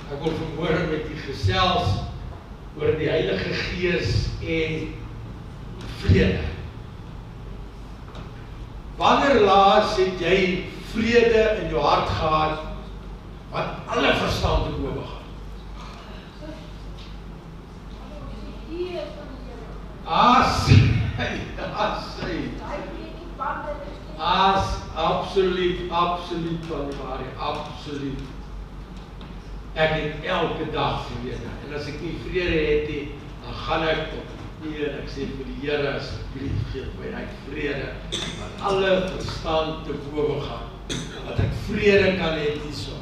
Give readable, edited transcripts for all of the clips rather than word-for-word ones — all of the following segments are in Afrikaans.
Ek wil vanmôre met u gesels oor die Heilige Gees en vrede. Wanneer laas het jy vrede in jou hart gehad wat alle verstand te bowe gaan? Absoluut van die waarheid, absoluut. Ek het elke dag vrede, en as ek nie vrede het nie, dan gaan ek op die knie en ek sê vir die Here, asseblief gee my net vrede, wat alle verstand te bowe gaan, dat ek vrede kan hê hierso.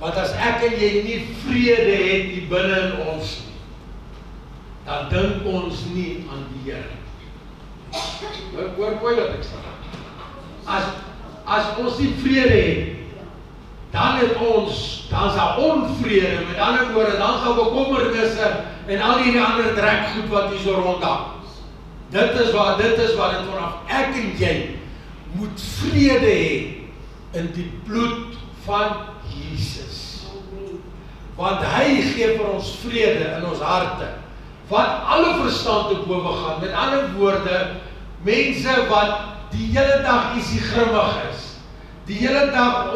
Want as ek en jy nie vrede het nie binne in ons nie, dan dink ons nie aan die Here. Hoor mooi wat ek sê. As ons nie vrede het, dan is daar onvrede, met ander woorde, dan gaan bekommernisse en al die ander drekgoed wat hier so rondhang. Dit is wat dit vanaf ek en jy moet vrede hê in die bloed van Jesus. Want hy gee vir ons vrede in ons harte, wat alle verstand te bowe gaan. Met ander woorde, mense wat die hele dag ietsie grimmig is, die hele dag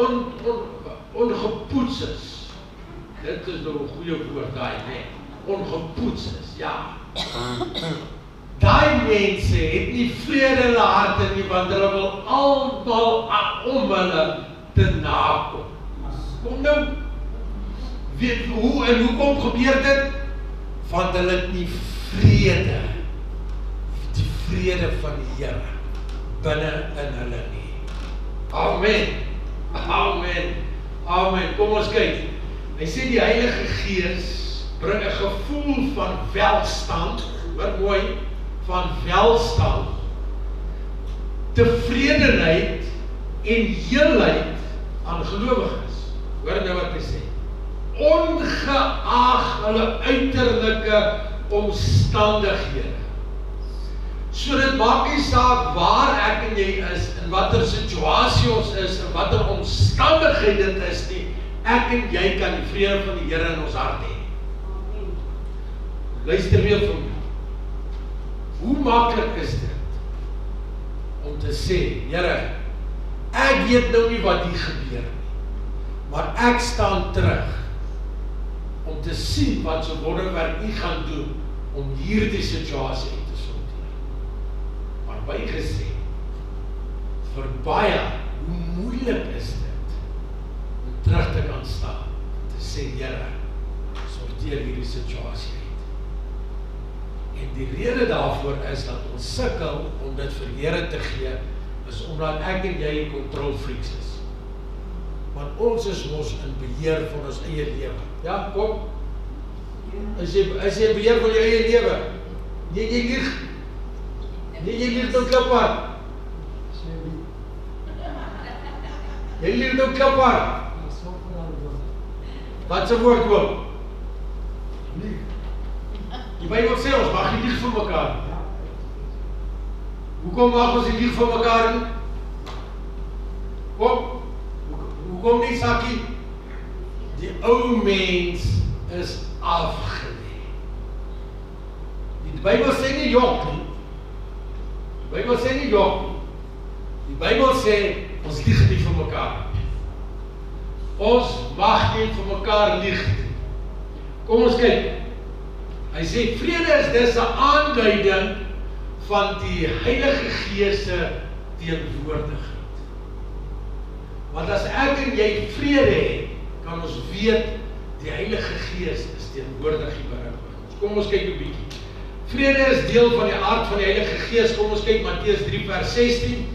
ongepoets is. Dit is nou 'n goeie woord daai, nee. Ongepoets is, ja. Daai mense het nie vrede in hulle harte nie, want hulle wil almal om hulle te nakom. Kom nou, weet hoe en hoekom gebeur dit? Want hulle het nie vrede, die vrede van die Here binne in hulle nie. Amen. Amen. Amen. Kom ons kyk. Hy sê die Heilige Gees bring 'n gevoel van welstand, hoor mooi, van welstand, tevredenheid en heelheid aan gelowiges. Hoor nou wat hy sê. Ongeag hulle uiterlike omstandighede. So dit maak nie saak waar ek en jy is, in watter situasie ons is, in watter omstandigheid dit is nie, ek en jy kan die vrede van die Here in ons hart hê. Luister weer vir my. Hoe maklik is dit om te sê, Here, ek weet nou nie wat hier gebeur nie, maar ek staan terug om te sien wat so wonderwerk U gaan doen om hierdie situasie uit te sorteer. Maar bygesê, vir baie, hoe moeilik is dit om terug te kan staan en te sê, Here, sorteer hierdie situasie uit. En die rede daarvoor is dat ons sukkel om dit vir Here te gee, is omdat ek en jy controlfreaks is. Want ons is mos in beheer van ons eie lewe. Ja, kom. Is jy in beheer van jou eie lewe? Jy lieg. Jy lieg nou klapbaar. Jy lieg nou klapbaar. Wat se woord hoop? Die Bybel sê ons mag nie lieg vir mekaar. Hoekom mag ons nie lieg vir mekaar nie? Kom. Hoekom nie, Sakkie? Die ou mens is afgelê. Die Bybel sê nie jok nie. Die Bybel sê nie jok nie. Die Bybel sê, ons lieg nie vir mekaar. Ons mag nie vir mekaar lieg nie. Kom ons kyk. Hy sê, vrede is dis 'n aanduiding van die Heilige Gees se teenwoordigheid. Want as ek en jy vrede het, kan ons weet, die Heilige Gees is teenwoordig hier binne ons. Kom ons kyk 'n bietjie. Vrede is deel van die aard van die Heilige Gees. Kom ons kyk Matteus 3 vers 16.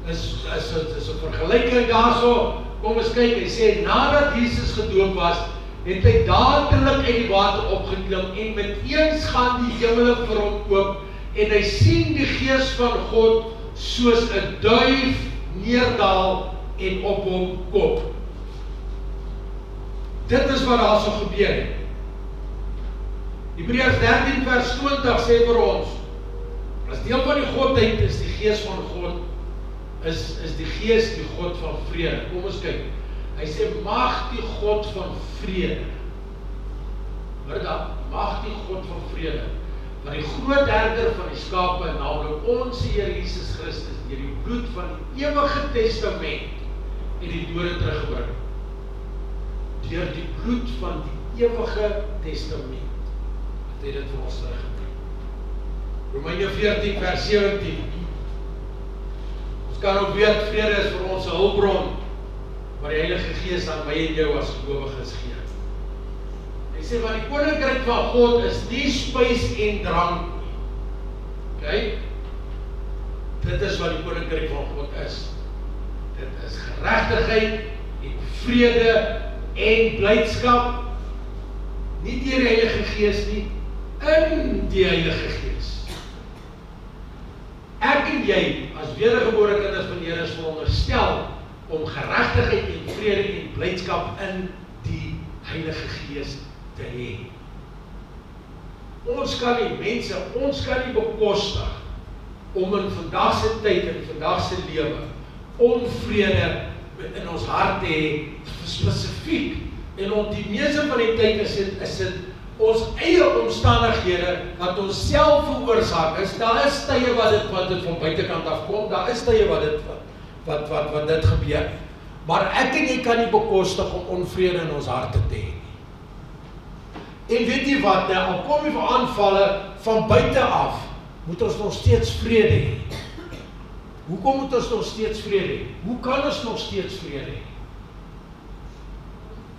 Is 'n vergelyking daarso. Kom ons kyk, hy sê, nadat Jesus gedoop was, het hy dadelik uit die water opgeklim en met eens gaan die hemele vir hom oop en hy sien die Gees van God soos 'n duif neerdal en op hom kom. Dit is wat daar so gebeur het. Hebreërs 13 vers 20 sê vir ons, as deel van die Godheid is die Gees van God, is die Gees die God van vrede. Kom ons kyk. Hy sê, mag die God van vrede hoor dat, mag die God van vrede, maar die groot herder van die skape, naamlik ons Here Jesus Christus, deur die bloed van die ewige testament en die dode teruggebring. Deur die bloed van die ewige testament, het hy dit vir ons teruggebring. Romeine 14 vers 17. Ons kan ook weet, vrede is vir ons 'n hulpbron, maar die Heilige Gees aan my en jou as gelowiges gee. Hy sê, want die koninkryk van God is nie spys en drank nie. Okay? Dit is wat die koninkryk van God is. Dit is geregtigheid en vrede en blydskap, nie deur die Heilige Gees nie, in die Heilige Gees. Ek en jy, as wedergebore kinders van die Here, is veronderstel om geregtigheid en vrede en blydskap in die Heilige Gees te hê. Ons kan nie, mense, ons kan nie bekostig om in vandag se tyd, in vandag se lewe, onvrede in ons hart te hê, spesifiek, en om die meeste van die tyd is dit ons eie omstandighede wat ons self veroorsaak is. Daar is tye wat dit van buitekant af kom, daar is tye wat dit gebeur. Maar ek en jy kan nie bekostig om onvrede in ons harte te hê. En weet jy wat, al kom jy vir aanvalle van buite af, moet ons nog steeds vrede hê. Hoekom moet ons nog steeds vrede hê? Hoe kan ons nog steeds vrede hê?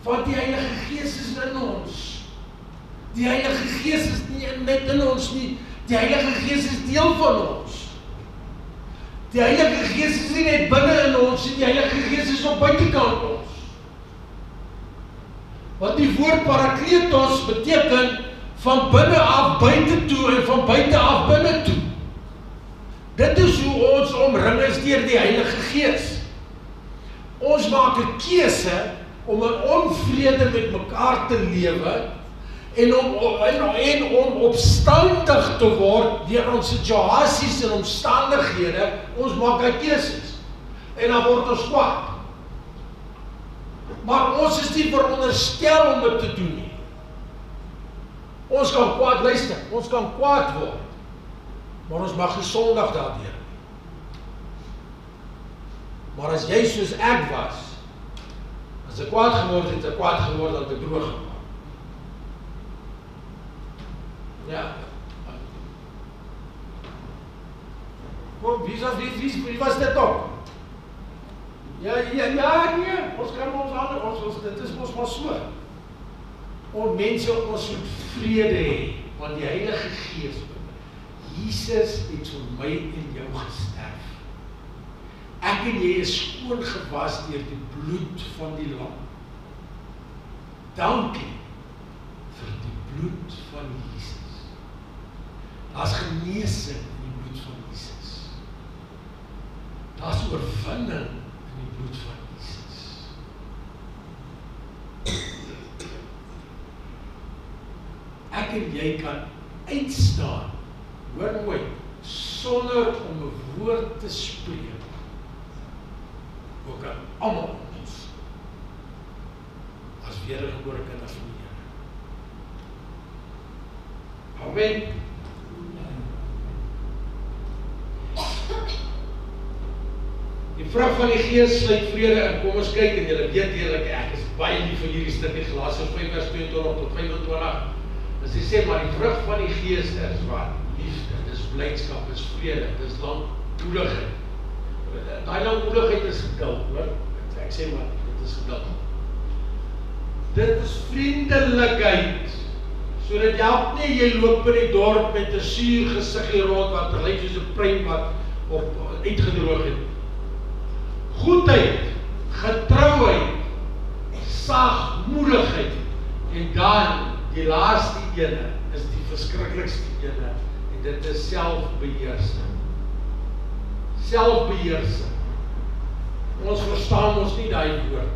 Want die Heilige Gees is in ons. Die Heilige Gees is nie net in ons nie, die Heilige Gees is deel van ons. Die Heilige Gees is nie net binne in ons, die Heilige Gees is op buitekant ons. Want die woord parakletos beteken van binne af buite toe en van buite af binne toe. Dit is hoe ons omring is deur die Heilige Gees. Ons maak 'n keuse om in onvrede met mekaar te lewe en om opstandig te word deur ons situasies en omstandighede. Ons maak 'n keuses en dan word ons kwaad. Maar ons is nie veronderstel om dit te doen nie. Ons kan kwaad luister, ons kan kwaad word, maar ons mag gesondig daardeur. Maar as jy soos ek was, as ek kwaad geword het, ek kwaad geword, dan ek droog gemaak. Ja. Kom, wie was dit ook? Ja, nee, ons kan ons ander, dit is ons maar so. Ons mense, ons moet vrede hê, want die Heilige Gees, Jesus het vir my en jou gesterf. Ek en jy is skoon gewas deur die bloed van die lam. Dankie vir die bloed van Jesus. Daar's genesing in die bloed van Jesus. Daar's oorwinning in die bloed van Jesus. Ek en jy kan uitstaan, hoor mooi, sonder om 'n woord te spreek. Ook aan almal ons, as wedergebore kinders van die Here. Amen. Die vrug van die Gees sluit vrede in. Kom ons kyk en julle weet eerlik, ek is baie lief vir hierdie stukkie Galasiërs 5 vers 22 tot 25. As hy sê, maar die vrug van die Gees is wat? Liefde, dis blydskap, dis vrede, dis lankmoedigheid. Daai lankmoedigheid is geduld, hoor. Ek sê maar, dit is geduld. Dit is vriendelikheid. So dit help nie, jy loop in die dorp met 'n suur gesiggie rond wat lyk soos 'n pruim wat uitgedroog het. Goedheid, getrouheid, sagmoedigheid en dan die laaste ene is die verskriklikste ene en dit is selfbeheersing. Selfbeheersing. Ons verstaan ons nie daai woord.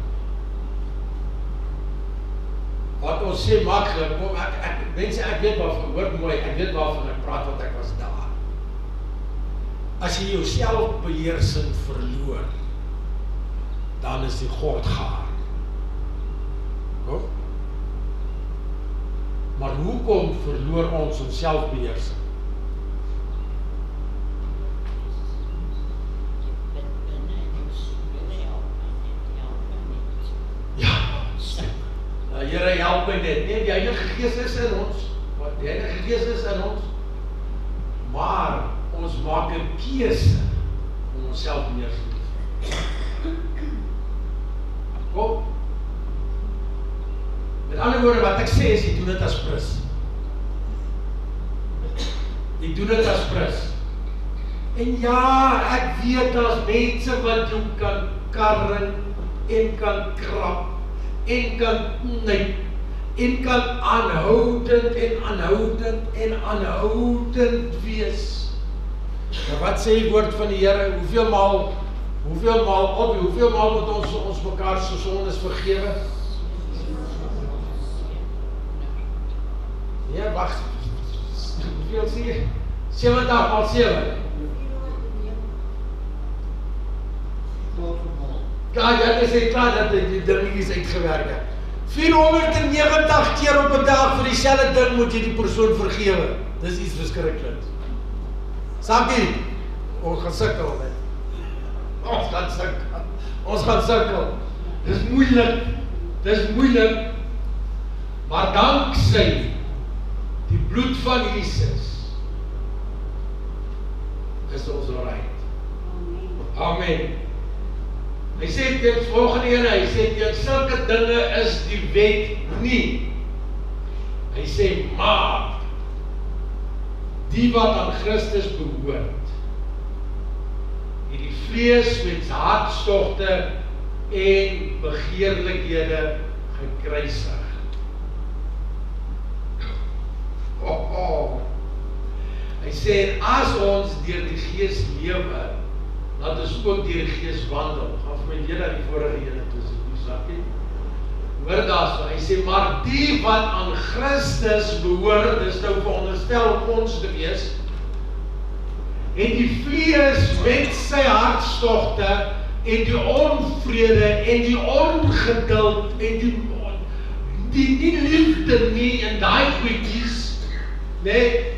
Wat ons sê maklik, kom mense, ek weet waarvan, hoor mooi, ek weet waarvan ek praat, want ek was daar. As jy jou selfbeheersing verloor, dan is die God gaar. Kom? Maar hoekom verloor ons ons selfbeheersing? Here, help my net. Nee, die Heilige Gees is in ons. Die Heilige Gees is in ons. Maar ons maak 'n keuse om onsself neer te lê. Kom. Met ander woorde, wat ek sê is, jy doen dit as prins. Jy doen dit as prins. En ja, ek weet daar's mense wat jou kan karring en kan krap en kan knyp en kan aanhoudend en aanhoudend wees. Maar wat sê die woord van die Here? Hoeveel maal moet ons mekaar se sondes vergewe? Ja, wag. Hoeveel sê jy? 70 maal 7. Ja, jy sê klaar dat die dingetjies uitgewerk het. 490 keer op 'n dag vir dieselfde ding moet jy die persoon vergewe. Dis iets verskrikliks. Sakie, ons gaan sukkel, hè. Ons gaan sukkel. Dis moeilik. Maar danksy die bloed van Jesus is ons alright. Amen. Hy sê dit volgende ene, hy sê teen sulke dinge is die wet nie. Hy sê maar die wat aan Christus behoort, het die vlees met sy hartstogte en begeerlikhede gekruisig. Hy sê as ons deur die Gees lewe, laat ons ook deur die Gees wandel. Gaan vir my leer dat die vorige ene tussen die sakkie. Hoor daarso, hy sê, maar die wat aan Christus behoort, dis nou veronderstel om ons te wees, en die vlees met sy hartstogte, en die onvrede, en die ongeduld, en die nie liefde nie, en daai goedjies, nee,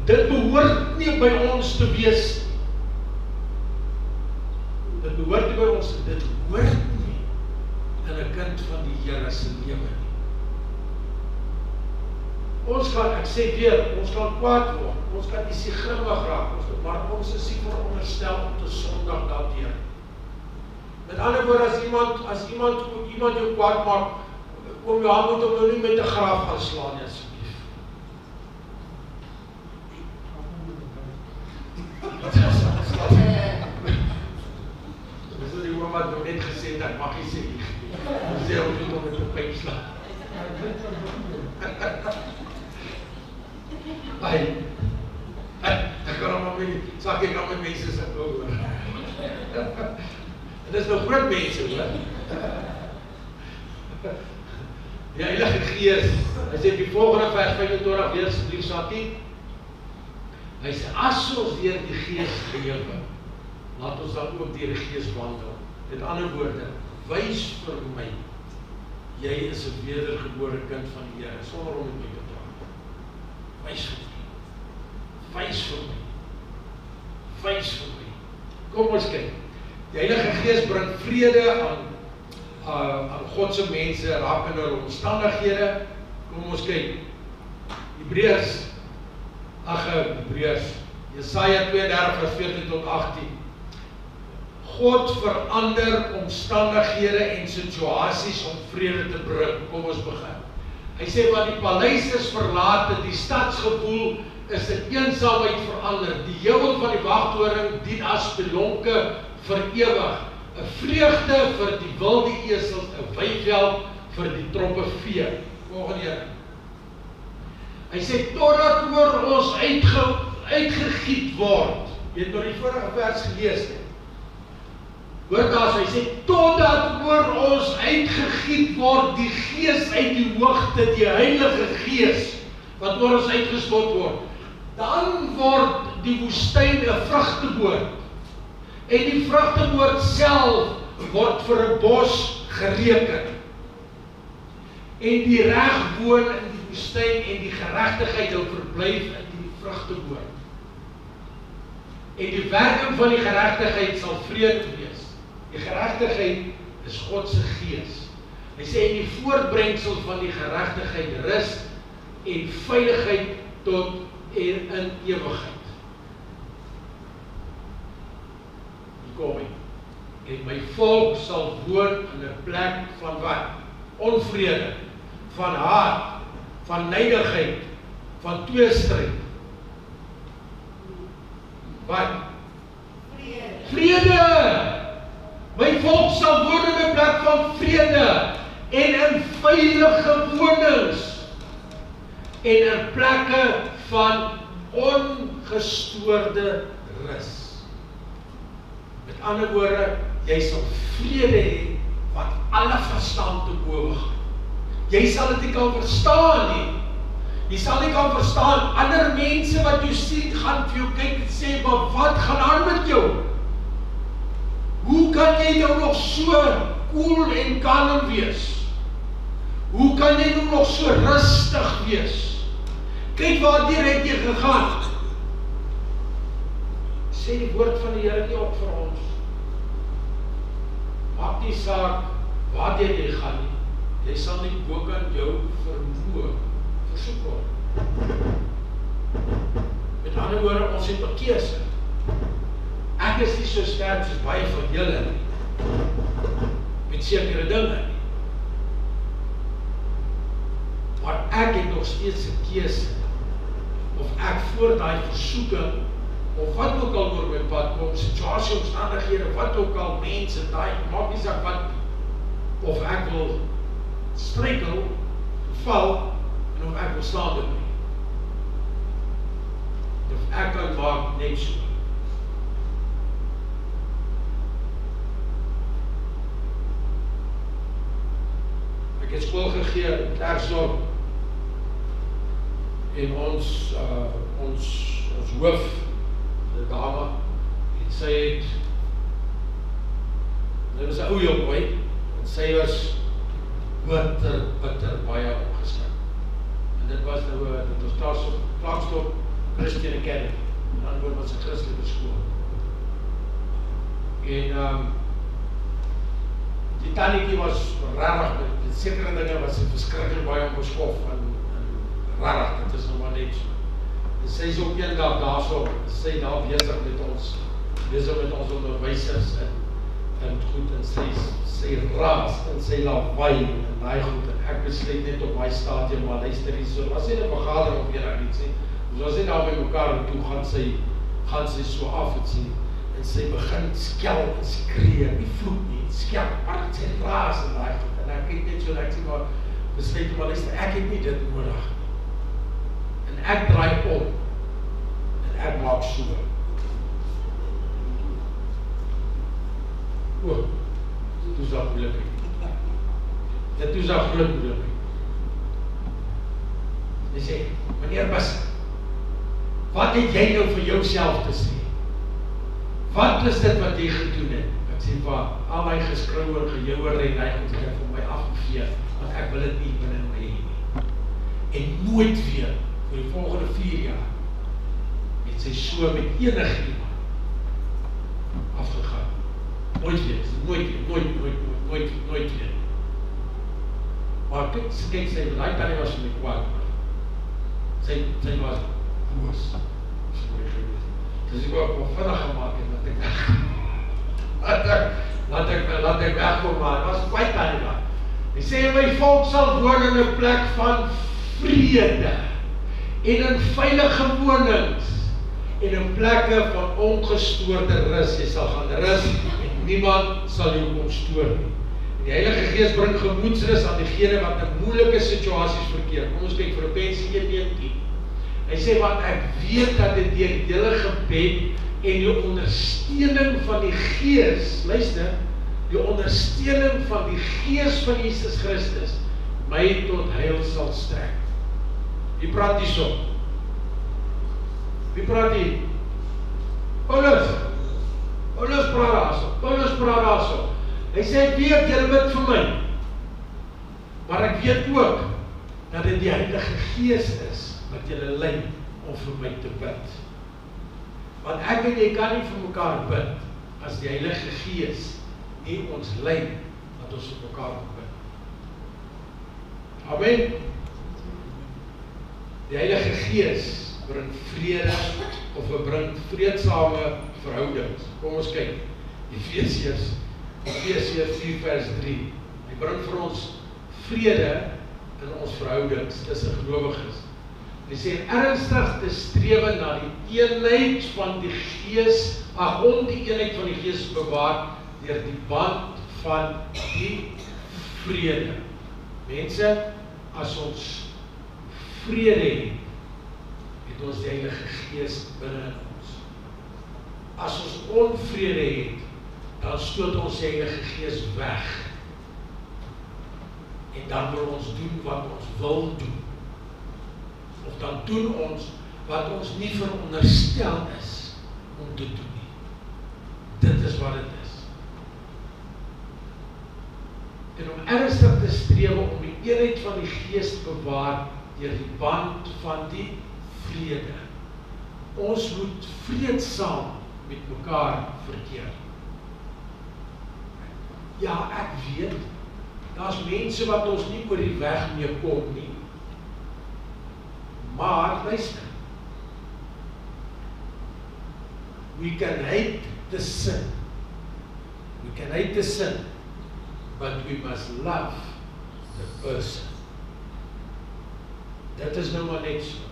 dit behoort nie by ons te wees. Dit behoort nie by ons, dit hoort nie in 'n kind van die Here se lewe nie. Ons gaan, ek sê weer, ons gaan kwaad word, ons gaan nie grimmig raak, maar ons is nie veronderstel om te sondig daardeur. Met ander woorde, as iemand jou kwaad maak, kom jou hand moet hom nou nie met 'n graaf gaan slaan nie, asseblief. Dis wat die ouma nou net gesê het, ek mag nie sê nie. Ons sê ons moet hom met 'n pyp slaan. Ek kan hom nie, sak ek aan my mense se oor. En dis nou groot mense, hoor. Die Heilige Gees, hy sê die volgende vers 25 weer asseblief, Sakkie. Hy sê, as ons deur die Gees lewe, laat ons dan ook deur die Gees wandel. Met ander woorde, wys vir my, jy is 'n wedergebore kind van die Here, sonder om met my te praat. Wys vir my. Wys vir my. Wys vir my. Kom ons kyk. Die Heilige Gees bring vrede aan God se mense, raak in hulle omstandighede. Kom ons kyk. Hebreërs, Jesaja 32 vers 14 tot 18. God verander omstandighede en situasies om vrede te bring. Kom ons begin. Hy sê, want die paleis is verlate, die stadsgevoel is in eensaamheid verander. Die heuwel van die wagtoring dien as spelonke vir ewig. 'n vreugde vir die wilde esels, 'n weiveld vir die troppe vee. Volgende een. Hy sê, totdat oor ons uitgegiet word. Jy het nou die vorige vers gelees, he. Hoor daar, hy sê, totdat oor ons uitgegiet word, die Gees uit die hoogte, die Heilige Gees, wat oor ons uitgestort word, dan word die woestyn 'n vrugteboom. En die vrugteboom self word vir 'n bos gereken. en die reg woon in die woestyn en die geregtigheid hou verblyf in die vrugteboom. En die werking van die geregtigheid sal vrede wees. Die geregtigheid is God se gees. Hy sê en die voortbrengsel van die geregtigheid rus en veiligheid tot en in ewigheid. Hier kom hy. En my volk sal woon in 'n plek van wat? Onvrede, van haat, van nydigheid, van tweestryd. Wat? Vrede! My volk sal woon in 'n plek van vrede en in veilige wonings en in plekke van ongestoorde rus. Met ander woorde, jy sal vrede hê wat alle verstand te bowe gaan. Jy sal dit nie kan verstaan nie. Jy sal nie kan verstaan, ander mense wat jou sien, gaan vir jou kyk en sê, maar wat gaan aan met jou? Hoe kan jy nou nog so koel en kalm wees? Hoe kan jy nou nog so rustig wees? Kyk waartoe het jy gegaan? Sê die woord van die Here nie op vir ons. Maak nie saak waartoe jy gaan nie. Jy sal nie bokant jou vermoë versoek word. Met ander woorde, ons het 'n keuse. Ek is nie so sterk soos baie van julle nie, met sekere dinge nie. Maar ek het nog steeds 'n keuse, of ek voor daai versoeking, of wat ook al oor my pad kom, situasie, omstandighede, wat ook al, mense, daai, maak nie saak wat, of ek wil struikel, val, en of ek wil staande bly. Of ek kan maak net so. Ek het skool gegee in Klerksdorp, en ons hoof, die dame, en sy het, dit was 'n ou jong boy, en sy was bitter baie opgeskik. En dit was Klerksdorp Christian Academy, en dan word wat 'n Christelike skool. En die tannetjie was rarig, met sekere dinge was sy verskriklik baie onbeskof, en rarig, dit is nog maar net so. En sy is ook een dag daarso, sy daar bezig met ons onderwysers en goed, en sy raas, en sy lawaai, en daai goed, en ek besluit net op my stadium, maar luister hier, so was sy in 'n vergadering of eendag iets, ons was net daar by mekaar, en toe gaan sy so af, en sy begin skel, en skree, nie vloek nie, skel, maar sy raas, en daai goed, en ek kyk net so, en ek sê maar, besluit, maar luister, ek het nie dit nodig, en ek draai om, en ek maak so. Dit is al moeilijk. Dit is al groot moeilijk. Hy sê, meneer Bus, wat het jy nou vir jouself te sê? Wat is dit wat jy gedoen het? Ek sê, al my geskrouwer, gejouwer en hy moet ek vir my afgevee, want ek wil dit nie binne my hê nie. En nooit weer, vir die volgende 4 jaar, het sy so met enig iemand afgegaan. Nooit weer. Maar kyk, sy, die tannie was vir my kwaad. Sy was boos. Dus ek ook vinnig gemaak het, laat ek wegkom, maar het was baie tannie daar. Hy sê, my volk sal woon in 'n plek van vrede, en in veilige wonings, en in plekke van ongestoorde rus. Jy sal gaan rus, en niemand sal jou kom stoor nie. En die Heilige Gees bring gemoedsrus aan diegene wat in moeilike situasies verkeer. Kom ons kyk Filippense 1:19. Hy sê, want ek weet dat dit deur julle gebed en die ondersteuning van die Gees, luister, die ondersteuning van die Gees van Jesus Christus, my tot heil sal strek. Wie praat hierso? Wie praat hier? Paulus praat daarso. Hy sê, weet, julle bid vir my. Maar ek weet ook, dat dit die Heilige Gees is, wat julle lei om vir my te bid. Want ek en jy kan nie vir mekaar bid, as die Heilige Gees nie ons lei, dat ons vir mekaar bid. Amen. Die Heilige Gees bring vrede, of bring vreedsame verhoudings. Kom ons kyk, Efesiërs 4 vers 3, hy bring vir ons vrede in ons verhoudings tussen gelowiges. Hy sê ernstig te strewe na die eenheid van die Gees, om die eenheid van die Gees bewaar deur die band van die vrede. Mense, as ons vrede het ons die Heilige Gees binne in ons. As ons onvrede het, dan stoot ons die Heilige Gees weg. En dan wil ons doen wat ons wil doen. Of dan doen ons wat ons nie veronderstel is om te doen nie. Dit is wat dit is. En om ernstig te strewe om die eenheid van die Gees te bewaar deur die band van die vrede. Ons moet vreedsaam met mekaar verkeer. Ja, ek weet, daar's mense wat ons nie oor die weg mee kom nie. Maar, luister, we can hate the sin. We can hate the sin, but we must love the person. Dit is nou maar net so.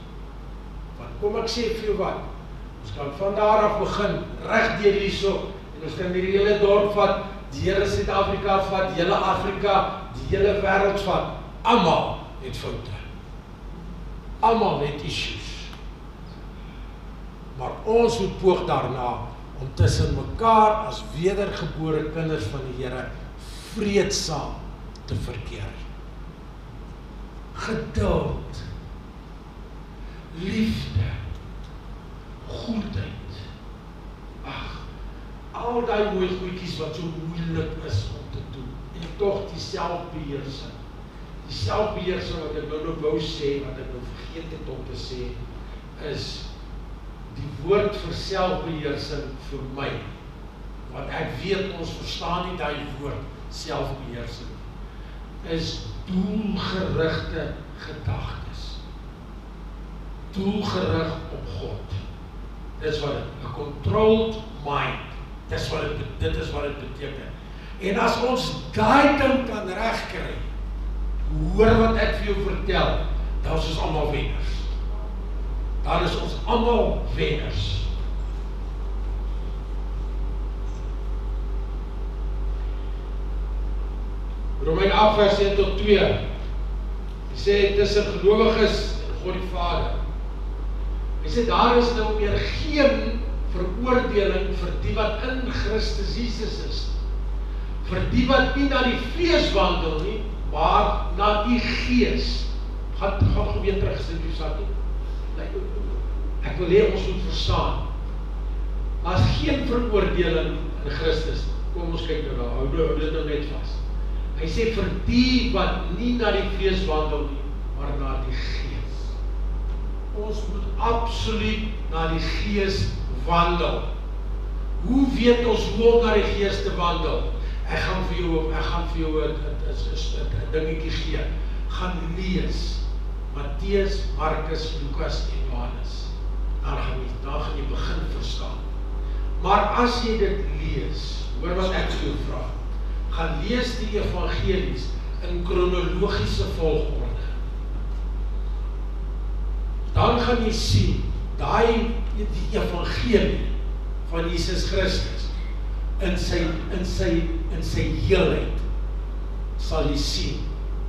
Want kom ek sê vir jou wat, ons kan van daar af begin, reg deur hierso, en ons kan hierdie hele dorp vat, die hele Suid-Afrika vat, die hele Afrika, die hele wêreld vat. Almal het foute. Almal het issues. Maar ons moet poog daarna om tussen mekaar as wedergebore kinders van die Here vreedsaam te verkeer. Geduld, liefde, goedheid. Ag, al die mooi goedjies wat so moeilik is om te doen. En tog die selfbeheersing. Die selfbeheersing wat ek nou wou sê, wat ek nou vergeet het om te sê, is die woord vir selfbeheersing vir my. Want ek weet ons verstaan nie die woord selfbeheersing. Is doelgerigte gedagtes. Doelgerig op God. Dis wat dit, a controlled mind. Dit is wat dit beteken. En as ons daai ding kan regkry, hoor wat ek vir jou vertel, dan is ons almal wenners. Dan is ons almal wenners. Romeine 8 vers 1 tot 2. Hy sê tussen gelowiges en God die Vader. Hy sê daar is nou meer geen veroordeling vir die wat in Christus Jesus is. Vir die wat nie na die vlees wandel nie, maar na die Gees. Gaan weer terug sit die sakkie. Ek wil hê ons moet verstaan. As geen veroordeling in Christus. Kom ons kyk nou daar. Hou dit nou net vas. Hy sê vir die wat nie na die vlees wandel nie, maar na die Gees. Ons moet absoluut na die Gees wandel. Hoe weet ons hoe om na die Gees te wandel? Ek gaan vir jou 'n dingetjie gee. Gaan lees Matteus, Markus, Lukas en Johannes. Dan gaan jy begin verstaan. Maar as jy dit lees, hoor wat ek vir jou vra. Gaan lees die evangelies in kronologiese volgorde. Dan gaan jy sien die evangelie van Jesus Christus in sy heelheid sal jy sien.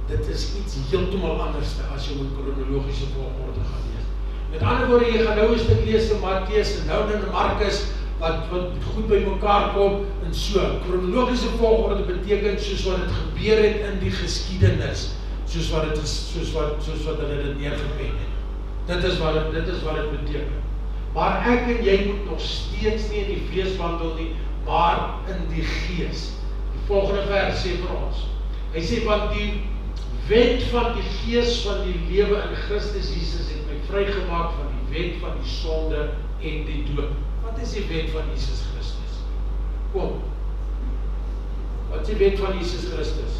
Dit is iets heeltemal anders as jy met kronologiese volgorde gaan lees. Met ander woorde, jy gaan nou 'n stuk lees in Matteus en nou in Markus wat goed by mekaar kom en so. Kronologiese volgorde beteken soos wat dit gebeur het in die geskiedenis, soos wat hulle dit neergepen het. Dit is wat dit beteken. Maar ek en jy moet nog steeds nie in die vlees wandel nie, maar in die Gees. Die volgende vers sê vir ons. Hy sê want die wet van die gees van die lewe in Christus Jesus het my vrygemaak van die wet van die sonde en die dood. Wat is die wet van Jesus Christus? Kom. Wat is die wet van Jesus Christus?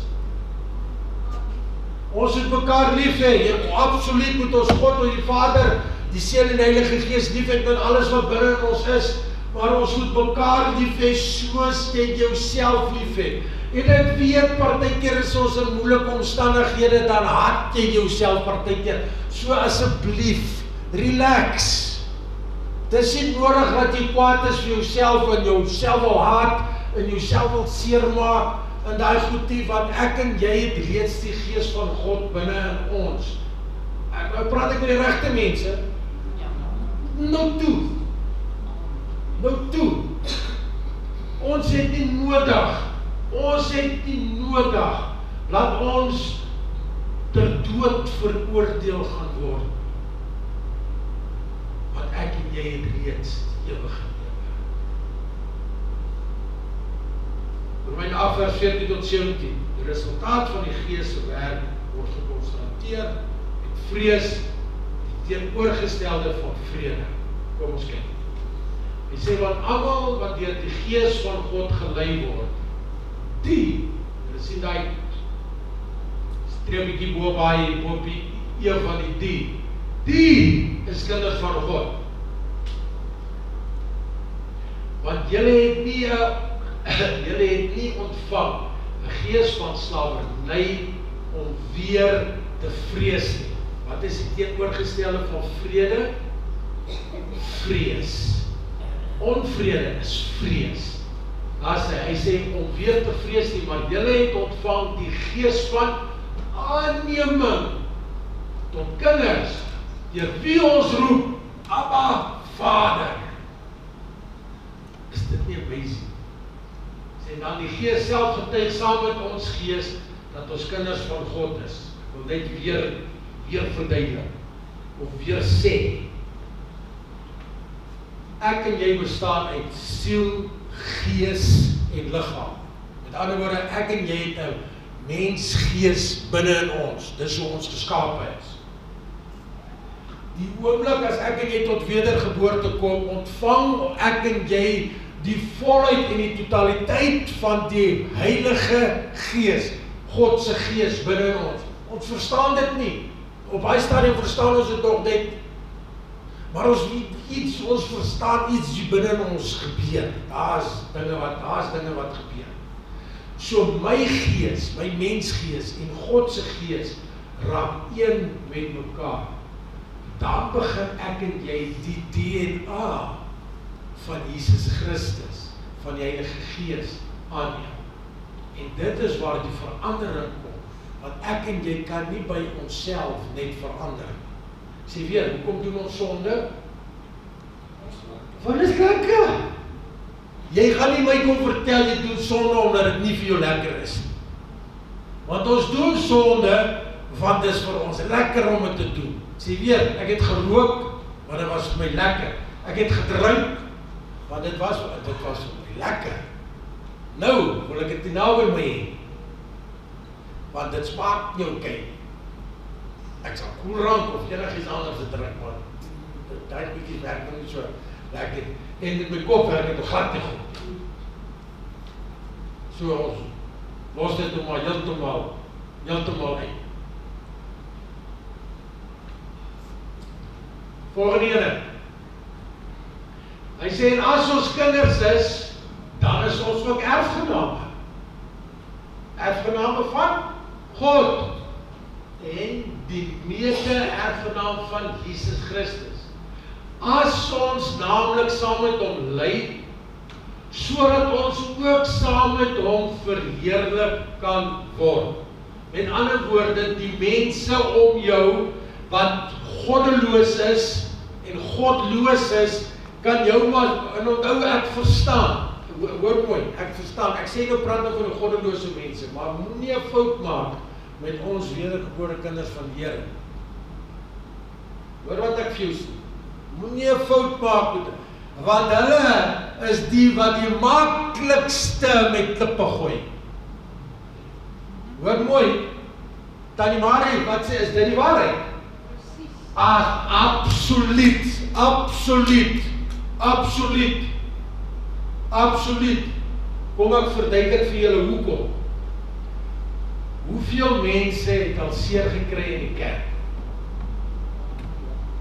Ons moet mekaar lief hê. Absoluut moet ons God, die Vader, die Seun en die Heilige Gees lief hê met alles wat binne in ons is, maar ons moet mekaar lief hê soos jy jouself lief hê. En ek weet, partykeer is ons in moeilike omstandighede, dan haat jy jouself partykeer. So asseblief, relax. Dis nie nodig dat jy kwaad is vir jouself en jouself wil haat en jouself wil seermaak en daai goedie, want ek en jy het reeds die Gees van God binne in ons. Nou praat ek met die regte mense. Nou toe. Ons het nie nodig laat ons ter dood veroordeel gaan word. Want ek en jy het reeds die ewige lewe. Romeine 8 vers 14 tot 17. Die resultaat van die Gees se werk word gekonstateer met vrees, die teenoorgestelde van vrede. Kom ons kyk. Hy sê, want almal wat deur die Gees van God gelei word, die, julle sien die streepie bo by een van die is kinders van God. Want julle het nie ontvang 'n gees van slawerny om weer te vrees nie. Wat is die teenoorgestelde van vrede? Vrees. Onvrede is vrees. Hy sê om weer te vrees nie, maar julle het ontvang die gees van aanneming tot kinders, deur wie ons roep, Abba, Vader. Is dit nie amazing? Sê dan die Gees self getuig saam met ons gees dat ons kinders van God is. Ek wil net weer verduidelik of weer sê. Ek en jy bestaan uit siel, gees en liggaam. Met ander woorde, ek en jy het 'n mensgees binne in ons. Dis hoe ons geskape is. Die oomblik as ek en jy tot wedergeboorte kom, ontvang ek en jy die volheid en die totaliteit van die Heilige Gees, God se Gees binne in ons. Ons verstaan dit nie. Op baie stadium verstaan ons dit nog net, maar ons verstaan iets binne in ons gebeur. Daar's dinge wat gebeur. So my gees, my mensgees en God se gees raak een met mekaar. Dan begin ek en jy die DNA van Jesus Christus, van die Heilige Gees aanneem. En dit is waar die verandering kom, want ek en jy kan nie by onsself net verander. Sê weer, hoekom doen ons sonde? Want dit is lekker. Jy gaan nie my kom vertel jy doen sonde omdat dit nie vir jou lekker is. Want ons doen sonde want dit is vir ons lekker om dit te doen. Sê weer, ek het gerook, maar dit was vir my lekker. Ek het gedrink, want dit was vir my lekker. Nou, wil ek dit nie nou by my hê. Want dit smaak nie oké. Ek sal koelrank of enigiets anders te drink, want daai bietjie werk nie so lekker. En met my kop werk dit glad nie goed. So ons los dit nou maar heeltemal uit. Volgende ene. Hy sê, en as ons kinders is, dan is ons ook erfgename. Erfgename van God. En die mede-erfgenaam van Jesus Christus. As ons naamlik saam met hom ly, sodat ons ook saam met hom verheerlik kan word. Met ander woorde, die mense om jou wat goddeloos is en godloos is, kan jou maar, en onthou ek verstaan, hoor mooi, ek verstaan, ek sê nou praat nou van die goddelose mense, maar moenie 'n fout maak met ons wedergebore kinders van die Here. Hoor wat ek vir jou sê, moenie 'n fout maak met, want hulle is die wat die maklikste met klippe gooi. Hoor mooi, Tannie Marie, wat sê, is dit die waarheid? Absoluut, absoluut, absoluut, absoluut. Kom ek verduidelik vir julle hoekom. Hoeveel mense het al seer gekry in die kerk?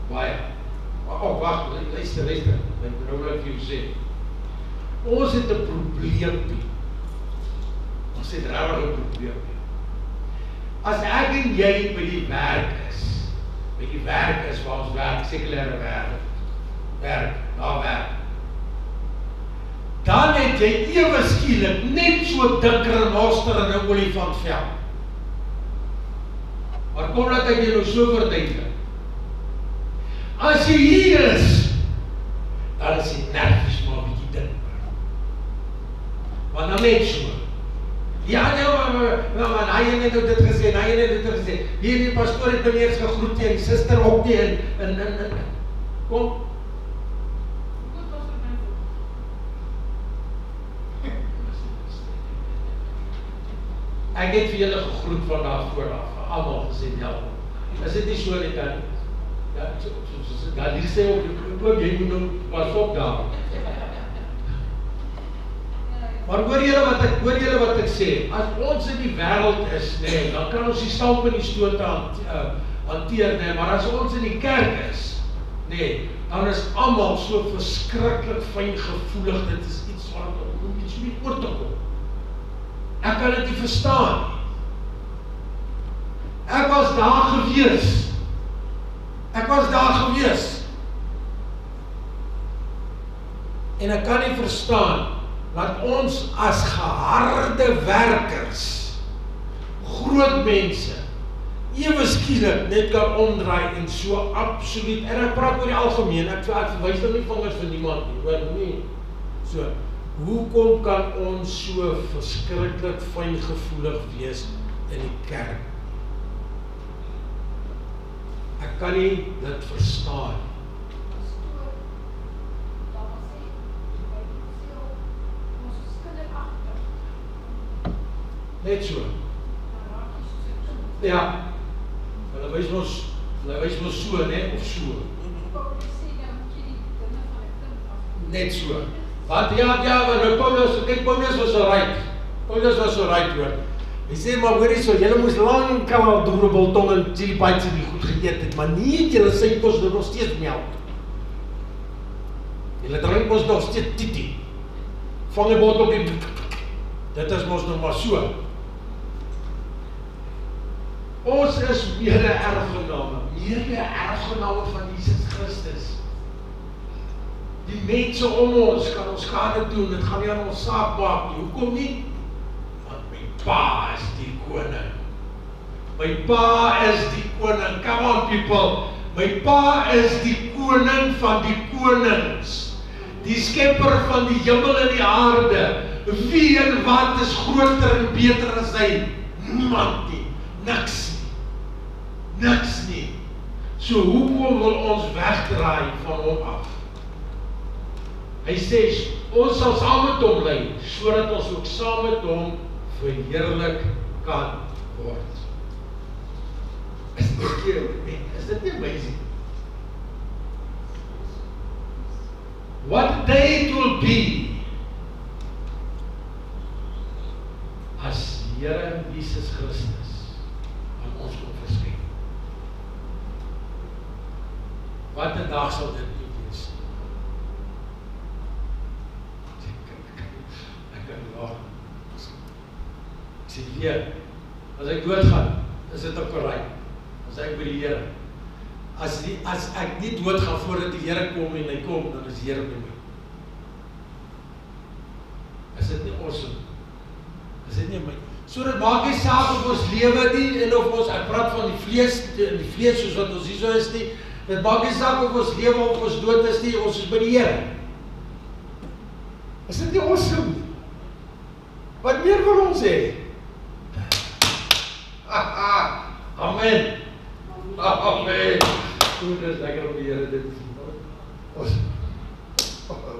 Baie. Wacht, luister, nou wil ek vir jou sê. Ons het 'n probleempie. Ons het regtig 'n probleempie. As ek en jy by die werk is waar ons werk, sekulêre werk, dan het jy ewe skielik net so dik renoster in 'n olifantveld. Maar kom dat ek jy nou so verduidelik. As jy hier is, dan is die nervies maar 'n bietjie dun. Maar dan net so. Ja, maar hy het net dit gesê, Hier die pastoor het meneer gegroet en die suster ook nie en kom. Ek het vir julle gegroet van daar vooraf, almal gesê welkom. Is dit nie so nie dan? Ja, daar die sê ook jy moet nou pas op daar. Maar hoor julle wat ek sê, as ons in die wêreld is, nee, dan kan ons die stamp en die stoot hanteer, nee, maar as ons in die kerk is, nee, dan is almal so verskriklik fyn gevoelig, dit is iets wat om iets nie oor te kom. Ek kan dit nie verstaan nie. Ek was daar gewees. En ek kan nie verstaan dat ons as geharde werkers, groot mense, ewe skielik net kan omdraai en so absoluut, en ek praat oor die algemeen, ek verwys nou nie vingers vir niemand nie, hoor nie. So, hoekom kan ons so verskriklik fyngevoelig wees in die kerk? Ek kan nie dit verstaan. Net so. Ja. Hulle wys mos so, né, of so. Net so. Want maar Paulus was so right hoor. Hy sê maar hoorie so, julle moes lankal al droebeltong en chili bites en die goed geëet het, maar nie julle sê kos nog steeds melk. Julle drink mos nog steeds titi. Vang 'n botteltjie. Dit is mos nog maar so. Ons is mede-erfgename van Jesus Christus. Die mense om ons kan ons skade doen, dit gaan nie aan ons saak maak nie. Hoekom nie? Want my pa is die koning. Come on people. My pa is die koning van die konings. Die skepper van die hemel en die aarde. Wie en wat is groter en beter as hy? Niemand nie. Niks nie. So hoekom wil ons wegdraai van hom af? Hy sê, ons sal saam met hom bly, sodat ons ook saam met hom verheerlik kan word. Is dit nie amazing? What a day it will be as Here Jesus Christus aan ons kom verskyn. Wat 'n dag sal dit nie wees? Ek kan nie waar. Ek sê weer, as ek doodgaan, is dit ook reg. As ek by die Here. As ek nie doodgaan voordat die Here kom en hy kom, dan is die Here by my. Is dit nie awesome? Is dit nie my? So dit maak nie saak of ons lewe nie, en of ons, ek praat van die vlees soos wat ons hier so is nie, dit maak nie saak of ons lewe of ons dood is nie, ons is by die Here. Is dit nie awesome? Wat meer wil ons hê? Amen. Amen. Goed is lekker om die Here dit te sien.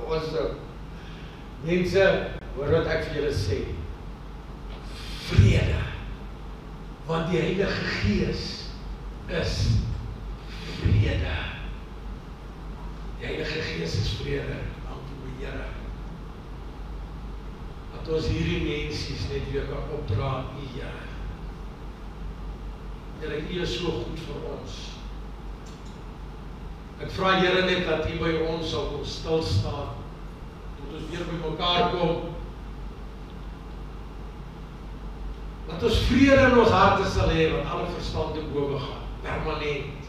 Awesome. Mense, hoor wat ek vir julle sê. Vrede. Want die Heilige Gees is vrede. Die Heilige Gees is vrede. Dankie Here. Dat ons hierdie mensies net weer kan opdra aan U, Here. Here, U is so goed vir ons. Ek vra Here net dat U by ons sal kom stil staan. Dat ons weer by mekaar kom. Dat ons vrede in ons harte sal hê, wat alle verstand te bowe gaan, permanent.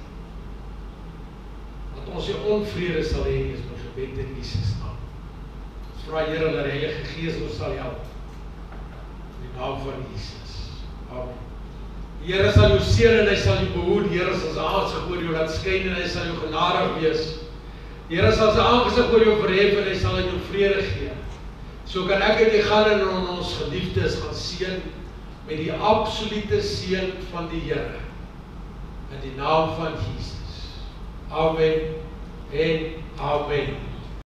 Dat ons die onvrede sal hê, is my gebed in Jesus naam. Ons vra Here dat die Heilige Gees ons sal help. In die naam van Jesus. Amen. Die Here sal jou seën en hy sal jou behoed. Die Here sal sy aangesig oor jou laat skyn en hy sal jou genadig wees. Die Here sal sy aangesig oor jou verhef en hy sal jou vrede gee. So kan ek en jy gaan en ons geliefdes gaan seën met die absolute seën van die Here. In die naam van Jesus. Amen en amen.